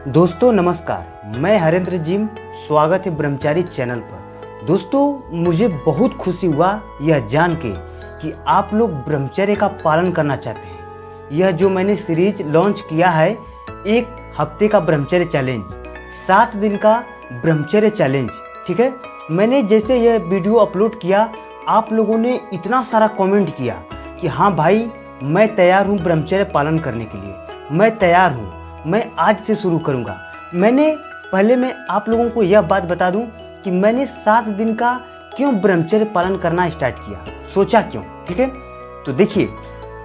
दोस्तों नमस्कार, मैं हरेंद्र जिम स्वागत है ब्रह्मचारी चैनल पर। दोस्तों मुझे बहुत खुशी हुआ यह जान के कि आप लोग ब्रह्मचर्य का पालन करना चाहते हैं। यह जो मैंने सीरीज लॉन्च किया है, एक हफ्ते का ब्रह्मचर्य चैलेंज, 7 दिन का ब्रह्मचर्य चैलेंज, ठीक है। मैंने जैसे यह वीडियो अपलोड किया, आप लोगों ने इतना सारा कमेंट किया कि हाँ भाई मैं तैयार हूँ ब्रह्मचर्य पालन करने के लिए, मैं तैयार हूँ, मैं आज से शुरू करूंगा। पहले मैं आप लोगों को यह बात बता दूं कि मैंने 7 दिन का क्यों ब्रह्मचर्य पालन करना स्टार्ट किया, सोचा क्यों, ठीक है। तो देखिए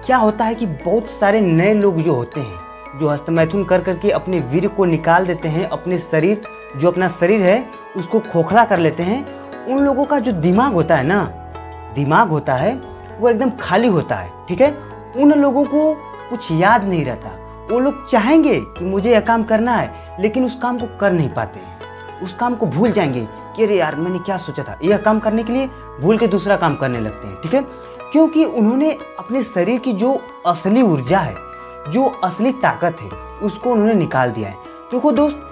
क्या होता है कि बहुत सारे नए लोग जो होते हैं, जो हस्तमैथुन कर करके अपने वीर्य को निकाल देते हैं, अपने शरीर जो अपना शरीर है उसको खोखला कर लेते हैं। उन लोगों का जो दिमाग होता है ना, दिमाग होता है वो एकदम खाली होता है, ठीक है। उन लोगों को कुछ याद नहीं रहता। वो लोग चाहेंगे कि मुझे यह काम करना है, लेकिन उस काम को कर नहीं पाते हैं। उस काम को भूल जाएंगे कि अरे यार मैंने क्या सोचा था, यह काम करने के लिए भूल के दूसरा काम करने लगते हैं, ठीक है। क्योंकि उन्होंने अपने शरीर की जो असली ऊर्जा है, जो असली ताकत है, उसको उन्होंने निकाल दिया है। देखो दोस्त,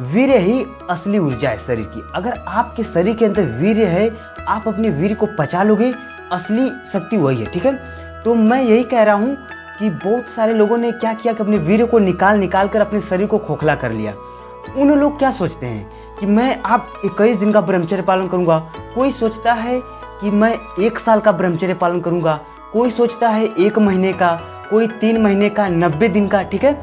वीर्य ही असली ऊर्जा है शरीर की। अगर आपके शरीर के अंदर वीर्य है, आप अपने वीर्य को पचा लोगे, असली शक्ति वही है, ठीक है। तो मैं यही कह रहा हूँ कि बहुत सारे लोगों ने क्या किया कि अपने वीर्य को निकाल कर अपने शरीर को खोखला कर लिया। उन लोग क्या सोचते हैं कि मैं अब 21 दिन का ब्रह्मचर्य पालन करूंगा, कोई सोचता है कि मैं 1 साल का ब्रह्मचर्य पालन करूंगा, कोई सोचता है 1 महीने का, कोई 3 महीने का, 90 दिन का, ठीक है।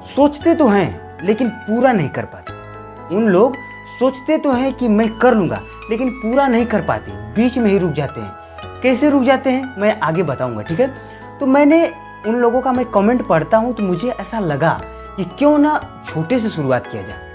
सोचते तो हैं लेकिन पूरा नहीं कर पाते। उन लोग सोचते तो हैं कि मैं कर लूंगा, लेकिन पूरा नहीं कर पाते, बीच में ही रुक जाते हैं। कैसे रुक जाते हैं मैं आगे बताऊंगा, ठीक है। तो मैंने उन लोगों का मैं कमेंट पढ़ता हूं तो मुझे ऐसा लगा कि क्यों ना छोटे से शुरुआत किया जाए।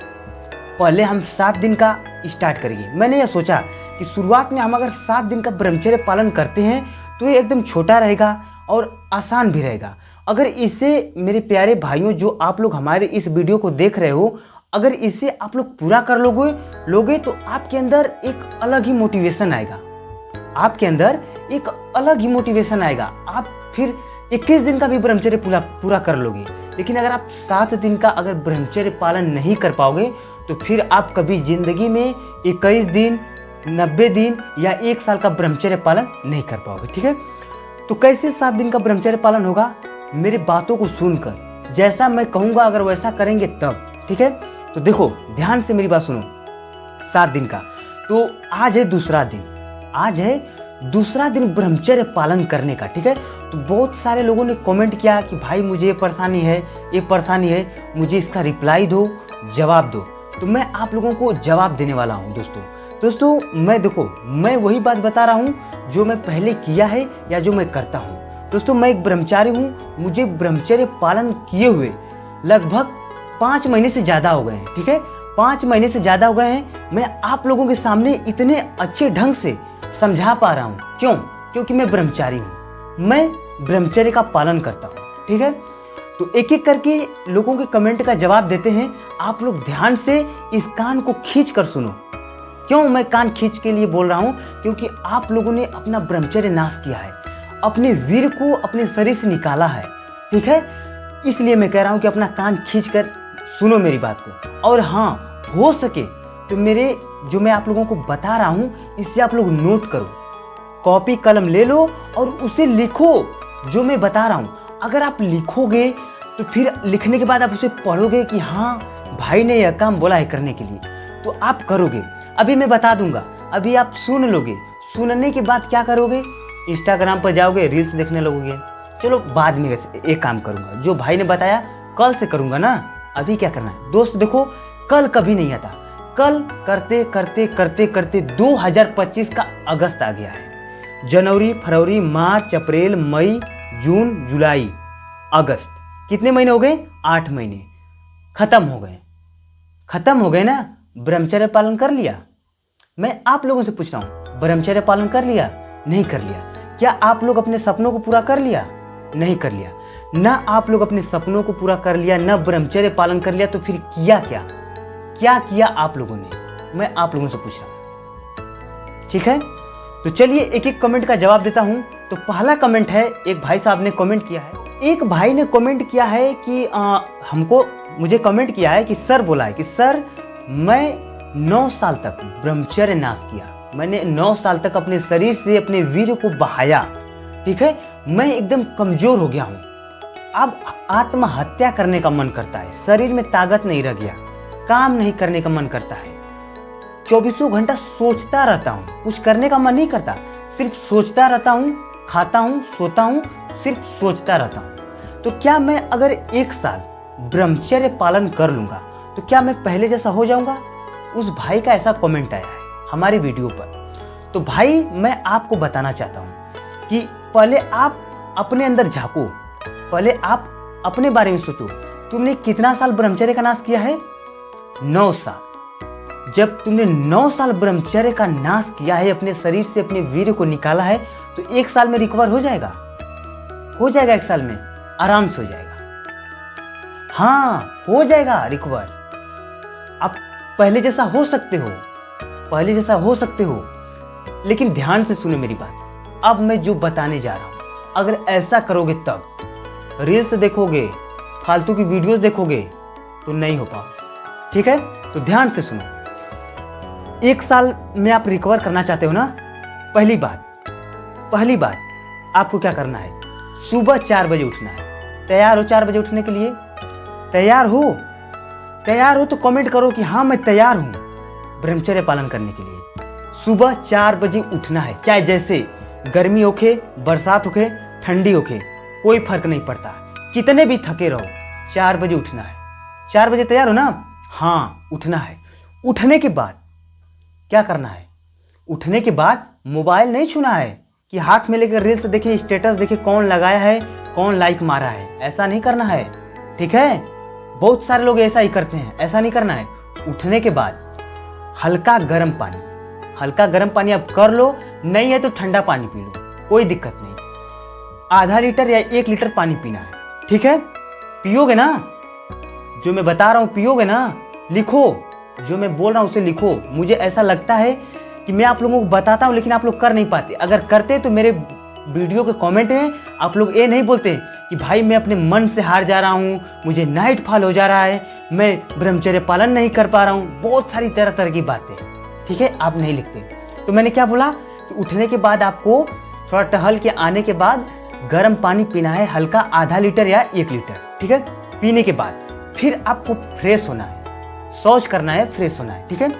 पहले हम 7 दिन का स्टार्ट करेंगे। मैंने यह सोचा कि शुरुआत में हम अगर 7 दिन का ब्रह्मचर्य पालन करते हैं तो ये एकदम छोटा रहेगा और आसान भी रहेगा। अगर इसे मेरे प्यारे भाइयों, जो आप लोग हमारे इस वीडियो को देख रहे हो, अगर इसे आप लोग पूरा कर लोगे तो आपके अंदर एक अलग ही मोटिवेशन आएगा, आपके अंदर एक अलग ही मोटिवेशन आएगा। आप फिर 21 दिन का भी ब्रह्मचर्य पूरा कर लोगे। लेकिन अगर आप 7 दिन का अगर ब्रह्मचर्य पालन नहीं कर पाओगे तो फिर आप कभी जिंदगी में 21 दिन, 90 दिन या 1 साल का ब्रह्मचर्य पालन नहीं कर पाओगे, ठीक है। तो कैसे 7 दिन का ब्रह्मचर्य पालन होगा? मेरी बातों को सुनकर, जैसा मैं कहूँगा अगर वैसा करेंगे तब, ठीक है। तो देखो ध्यान से मेरी बात सुनो। 7 दिन का, तो आज है दूसरा दिन, आज है दूसरा दिन ब्रह्मचर्य पालन करने का, ठीक है। तो बहुत सारे लोगों ने कमेंट किया कि भाई मुझे ये परेशानी है, मुझे इसका रिप्लाई दो, जवाब दो। तो मैं आप लोगों को जवाब देने वाला हूँ दोस्तों। मैं वही बात बता रहा हूँ जो मैं पहले किया है या जो मैं करता हूँ। दोस्तों मैं एक ब्रह्मचारी हूँ, मुझे ब्रह्मचर्य पालन किए हुए लगभग 5 महीने से ज़्यादा हो गए हैं, ठीक है। 5 महीने से ज़्यादा हो गए हैं। मैं आप लोगों के सामने इतने अच्छे ढंग से समझा पा रहा हूँ, क्यों? क्योंकि मैं ब्रह्मचारी हूँ, मैं ब्रह्मचर्य का पालन करता हूँ, ठीक है। तो एक एक करके लोगों के कमेंट का जवाब देते हैं। आप लोग ध्यान से इस कान को खींच कर सुनो। क्यों मैं कान खींच के लिए बोल रहा हूँ? क्योंकि आप लोगों ने अपना ब्रह्मचर्य नाश किया है, अपने वीर को अपने शरीर से निकाला है, ठीक है। इसलिए मैं कह रहा हूँ कि अपना कान खींच कर सुनो मेरी बात को। और हाँ, हो सके तो मेरे जो मैं आप लोगों को बता रहा हूँ इससे आप लोग नोट करो, कॉपी कलम ले लो और उसे लिखो जो मैं बता रहा हूँ। अगर आप लिखोगे तो फिर लिखने के बाद आप उसे पढ़ोगे कि हाँ भाई ने यह काम बोला है करने के लिए, तो आप करोगे। अभी मैं बता दूंगा, अभी आप सुन लोगे, सुनने के बाद क्या करोगे? इंस्टाग्राम पर जाओगे, रील्स देखने लगोगे। चलो बाद में एक काम करूंगा, जो भाई ने बताया कल से करूंगा ना। अभी क्या करना है दोस्त, देखो कल कभी नहीं आता। कल करते करते करते करते 2025 का अगस्त आ गया है। जनवरी, फरवरी, मार्च, अप्रैल, मई, जून, जुलाई, अगस्त, कितने महीने हो गए? 8 महीने खत्म हो गए ना। ब्रह्मचर्य पालन कर लिया? मैं आप लोगों से पूछ रहा हूँ, ब्रह्मचर्य पालन कर लिया? नहीं कर लिया? क्या आप लोग अपने सपनों को पूरा कर लिया? नहीं कर लिया ना। आप लोग अपने सपनों को पूरा कर लिया ना, ब्रह्मचर्य पालन कर लिया, तो फिर किया क्या किया आप लोगों ने? मैं आप लोगों से पूछ रहा हूं, ठीक है। तो चलिए एक एक कमेंट का जवाब देता हूं। तो पहला कमेंट है, एक भाई साहब ने कमेंट किया है। एक भाई ने कमेंट किया है कि हमको मुझे कमेंट किया है कि सर बोला है कि सर मैं 9 साल तक ब्रह्मचर्य नाश किया, मैंने 9 साल तक अपने शरीर से अपने वीर्य को बहाया, ठीक है, मैं एकदम कमजोर हो गया हूँ, अब आत्महत्या करने का मन करता है, शरीर में ताकत नहीं रह गया, काम नहीं करने का मन करता है, 24 घंटा सोचता रहता हूँ, कुछ करने का मन नहीं करता, सिर्फ सोचता रहता हूँ, खाता हूँ, सोता हूँ, सिर्फ सोचता रहता हूँ। तो क्या मैं अगर 1 साल ब्रह्मचर्य पालन कर लूँगा तो क्या मैं पहले जैसा हो जाऊँगा? उस भाई का ऐसा कमेंट आया है हमारी वीडियो पर। तो भाई मैं आपको बताना चाहता हूँ कि पहले आप अपने अंदर झांको, पहले आप अपने बारे में सोचो, तुमने कितना साल ब्रह्मचर्य का नाश किया है? 9 साल। जब तुमने 9 साल ब्रह्मचर्य का नाश किया है, अपने शरीर से अपने वीर्य को निकाला है, तो 1 साल में रिकवर हो जाएगा? हो जाएगा 1 साल में, आराम से हो जाएगा। हाँ, हो जाएगा रिकवर। आप पहले जैसा हो सकते हो, पहले जैसा हो सकते हो, लेकिन ध्यान से सुनो मेरी बात। अब मैं जो बताने जा रहा हूं, अगर ऐसा करोगे तब, रील्स देखोगे, फालतू की वीडियोस देखोगे तो नहीं हो पाओ, ठीक है? तो ध्यान से सुनो। 1 साल में आप रिकवर करना चाहते हो ना? पहली बात आपको क्या करना है? सुबह 4 बजे उठना है। तैयार हो 4 बजे उठने के लिए? तैयार हो तो कमेंट करो कि हाँ मैं तैयार हूँ ब्रह्मचर्य पालन करने के लिए। सुबह 4 बजे उठना है, चाहे जैसे गर्मी होके, बरसात होके, ठंडी होके, कोई फर्क नहीं पड़ता, कितने भी थके रहो, 4 बजे उठना है। 4 बजे तैयार हो ना? हाँ, उठना है। उठने के बाद क्या करना है? उठने के बाद मोबाइल नहीं छूना है कि हाथ में लेकर रील्स देखे, स्टेटस देखे, कौन लगाया है, कौन लाइक मारा है, ऐसा नहीं करना है, ठीक है? बहुत सारे लोग ऐसा ही करते हैं, ऐसा नहीं करना है। उठने के बाद हल्का गर्म पानी आप कर लो, नहीं है तो ठंडा पानी पी लो, कोई दिक्कत नहीं। आधा लीटर या 1 लीटर पानी पीना है, ठीक है? पियोगे ना? जो मैं बता रहा हूँ पियोगे ना? लिखो, जो मैं बोल रहा हूँ उसे लिखो। मुझे ऐसा लगता है कि मैं आप लोगों को बताता हूँ लेकिन आप लोग कर नहीं पाते। अगर करते तो मेरे वीडियो के कमेंट में आप लोग ये नहीं बोलते कि भाई मैं अपने मन से हार जा रहा हूँ, मुझे नाइट फॉल हो जा रहा है, मैं ब्रह्मचर्य पालन नहीं कर पा रहा हूँ, बहुत सारी तरह की बातें, ठीक है? आप नहीं लिखते। तो मैंने क्या बोला कि उठने के बाद आपको थोड़ा टहल के आने के बाद गर्म पानी पीना है, हल्का आधा लीटर या 1 लीटर, ठीक है? पीने के बाद फिर आपको फ्रेश होना है, शौच करना है, फ्रेश होना है, ठीक है?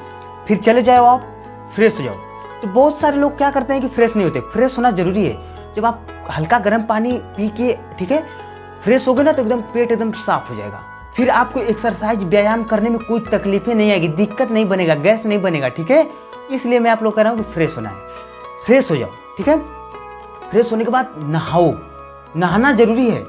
फिर चले जाओ, आप फ्रेश हो जाओ। तो बहुत सारे लोग क्या करते हैं कि फ्रेश नहीं होते। फ्रेश होना जरूरी है। जब आप हल्का गर्म पानी पी के, ठीक है, फ्रेश हो गए ना, तो एकदम पेट एकदम साफ हो जाएगा। फिर आपको एक्सरसाइज, व्यायाम करने में कोई तकलीफें नहीं आएगी, दिक्कत नहीं बनेगा, गैस नहीं बनेगा, ठीक है? इसलिए मैं आप लोग कह रहा हूँ कि फ्रेश होना है। फ्रेश हो जाओ, ठीक है? फ्रेश होने के बाद नहाओ, नहाना जरूरी है,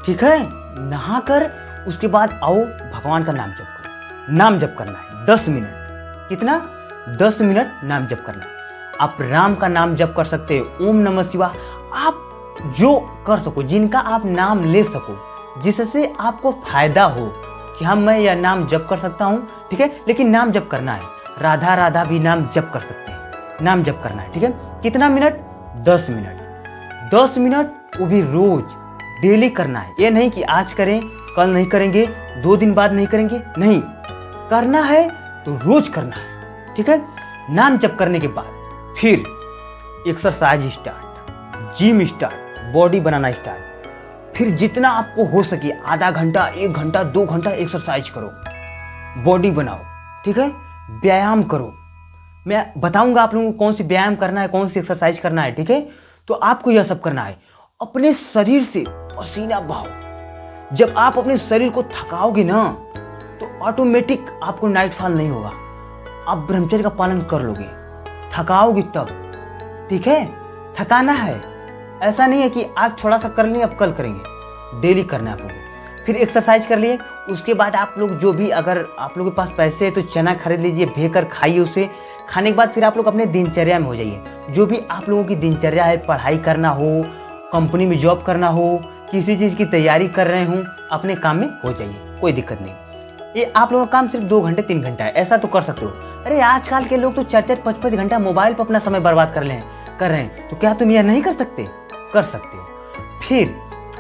ठीक है? नहा कर उसके बाद आओ, भगवान का नाम जप करो। नाम जप करना है 10 मिनट। कितना? 10 मिनट नाम जप करना है। आप राम का नाम जप कर सकते हो, ओम नमः शिवाय, आप जो कर सको, जिनका आप नाम ले सको, जिससे आपको फायदा हो कि हाँ मैं यह नाम जप कर सकता हूँ, ठीक है? लेकिन नाम जप करना है। राधा राधा भी नाम जप कर सकते हैं, नाम जप करना है, ठीक है? कितना मिनट? 10 मिनट। 10 मिनट, वो भी रोज, डेली करना है। ये नहीं कि आज करें, कल नहीं करेंगे, 2 दिन बाद नहीं करेंगे, नहीं, करना है तो रोज करना है, ठीक है? नाम जप करने के बाद फिर exercise start, gym start, body बनाना स्टार्ट। फिर जितना आपको हो सके आधा घंटा, 1 घंटा, 2 घंटा एक्सरसाइज करो, बॉडी बनाओ, ठीक है? व्यायाम करो। मैं बताऊंगा आप लोगों को कौन सी व्यायाम करना है, कौन सी एक्सरसाइज करना है, ठीक है? तो आपको यह सब करना है। अपने शरीर से पसीना बहाओ। जब आप अपने शरीर को थकाओगे ना, तो ऑटोमेटिक आपको नाइट फॉल नहीं होगा, आप ब्रह्मचर्य का पालन कर लोगे। थकाओगे तब, ठीक है? थकाना है, ऐसा नहीं है कि आज थोड़ा सा कर लिए अब कल करेंगे, डेली करना है आप लोगों। फिर एक्सरसाइज कर लिए, उसके बाद आप लोग जो भी, अगर आप लोगों के पास पैसे है तो चना खरीद लीजिए, भेकर खाइए उसे। खाने के बाद फिर आप लोग अपने दिनचर्या में हो जाइए। जो भी आप लोगों की दिनचर्या है, पढ़ाई करना हो, कंपनी में जॉब करना हो, किसी चीज़ की तैयारी कर रहे हों, अपने काम में हो जाइए, कोई दिक्कत नहीं। ये आप लोगों का काम सिर्फ 2 घंटे 3 घंटा है, ऐसा तो कर सकते हो। अरे आजकल के लोग तो 4-4 5-5 घंटा मोबाइल पर अपना समय बर्बाद कर रहे हैं, तो क्या तुम यह नहीं कर सकते? कर सकते हो। फिर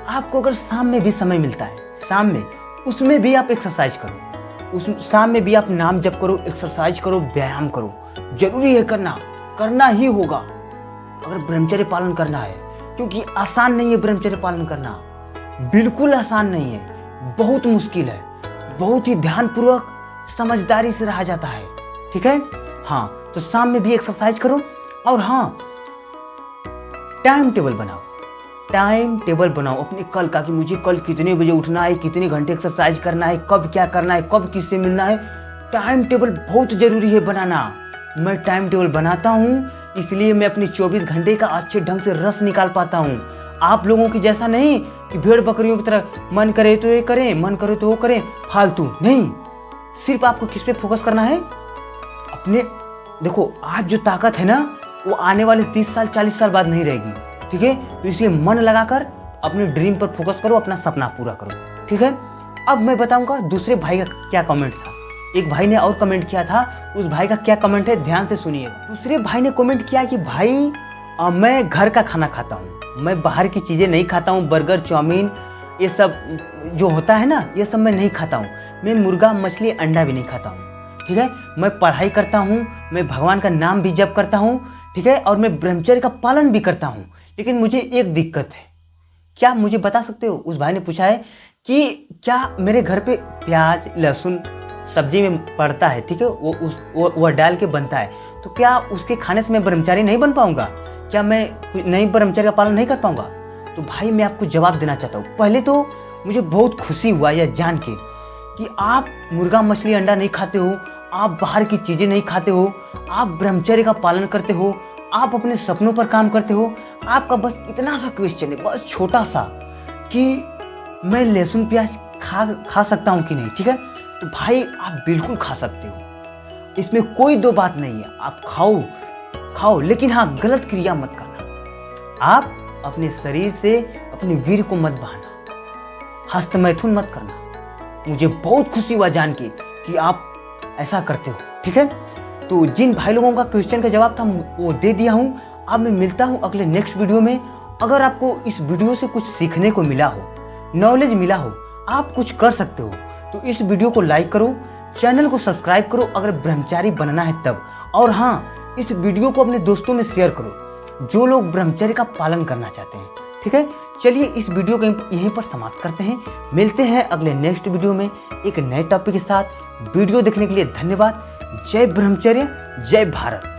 आपको अगर शाम में भी समय मिलता है, शाम में उसमें भी आप एक्सरसाइज करो, उस शाम में भी आप नाम जप करो, एक्सरसाइज करो, व्यायाम करो। जरूरी है करना ही होगा अगर ब्रह्मचर्य पालन करना है, क्योंकि आसान नहीं है ब्रह्मचर्य पालन करना, बिल्कुल आसान नहीं है, बहुत मुश्किल है, बहुत ही ध्यानपूर्वक समझदारी से रहा जाता है। ठीक है, हाँ, तो शाम में भी एक्सरसाइज करो। और हाँ, टाइम टेबल बनाओ अपने कल का, कि मुझे कल कितने बजे उठना है, कितने घंटे एक्सरसाइज करना है, कब क्या करना है, कब किससे मिलना है। टाइम टेबल बहुत ज़रूरी है बनाना। मैं टाइम टेबल बनाता हूँ, इसलिए मैं अपने 24 घंटे का अच्छे ढंग से रस निकाल पाता हूँ। आप लोगों की जैसा नहीं कि भेड़ बकरियों की तरह मन करे तो ये करें, मन करे तो वो करें, फालतू नहीं। सिर्फ आपको किस पे फोकस करना है, अपने। देखो, आज जो ताकत है ना, वो आने वाले 30 साल 40 साल बाद नहीं रहेगी। ठीक है, तो इसलिए मन लगाकर अपने ड्रीम पर फोकस करो, अपना सपना पूरा करो। ठीक है, अब मैं बताऊंगा दूसरे भाई का क्या कमेंट था। एक भाई ने और कमेंट किया था, उस भाई का क्या कमेंट है ध्यान से सुनिएगा। दूसरे भाई ने कमेंट किया कि भाई मैं घर का खाना खाता हूँ, मैं बाहर की चीज़ें नहीं खाता हूँ, बर्गर चाउमीन ये सब जो होता है ना, ये सब मैं नहीं खाता हूँ। मैं मुर्गा मछली अंडा भी नहीं खाता हूँ। ठीक है, मैं पढ़ाई करता हूँ, मैं भगवान का नाम भी जप करता हूँ। ठीक है, और मैं ब्रह्मचर्य का पालन भी करता हूँ, लेकिन मुझे एक दिक्कत है। क्या मुझे बता सकते हो? उस भाई ने पूछा है कि क्या मेरे घर पे प्याज लहसुन सब्जी में पड़ता है, ठीक है, वो डाल के बनता है, तो क्या उसके खाने से मैं ब्रह्मचारी नहीं बन पाऊंगा? क्या मैं नहीं ब्रह्मचर्य का पालन नहीं कर पाऊंगा? तो भाई मैं आपको जवाब देना चाहता हूँ। पहले तो मुझे बहुत खुशी हुआ यह जान के कि आप मुर्गा मछली अंडा नहीं खाते हो, आप बाहर की चीज़ें नहीं खाते हो, आप ब्रह्मचर्य का पालन करते हो, आप अपने सपनों पर काम करते हो। आपका बस इतना सा क्वेश्चन है, बस छोटा सा, कि मैं लहसुन प्याज खा सकता हूँ कि नहीं। ठीक है, तो भाई आप बिल्कुल खा सकते हो, इसमें कोई दो बात नहीं है। आप खाओ, लेकिन हाँ, गलत क्रिया मत करना। आप अपने शरीर से अपने वीर को मत बहाना, हस्तमैथुन मत करना। मुझे बहुत खुशी हुआ जान के कि आप ऐसा करते हो। ठीक है, तो जिन भाई लोगों का क्वेश्चन का जवाब था वो दे दिया हूँ। अब मैं मिलता हूँ अगले नेक्स्ट वीडियो में। अगर आपको इस वीडियो से कुछ सीखने को मिला हो, नॉलेज मिला हो, आप कुछ कर सकते हो, तो इस वीडियो को लाइक करो, चैनल को सब्सक्राइब करो अगर ब्रह्मचारी बनना है तब। और हाँ, इस वीडियो को अपने दोस्तों में शेयर करो जो लोग ब्रह्मचर्य का पालन करना चाहते हैं। ठीक है, चलिए इस वीडियो को यहीं पर समाप्त करते हैं। मिलते हैं अगले नेक्स्ट वीडियो में एक नए टॉपिक के साथ। वीडियो देखने के लिए धन्यवाद। जय ब्रह्मचर्य, जय भारत।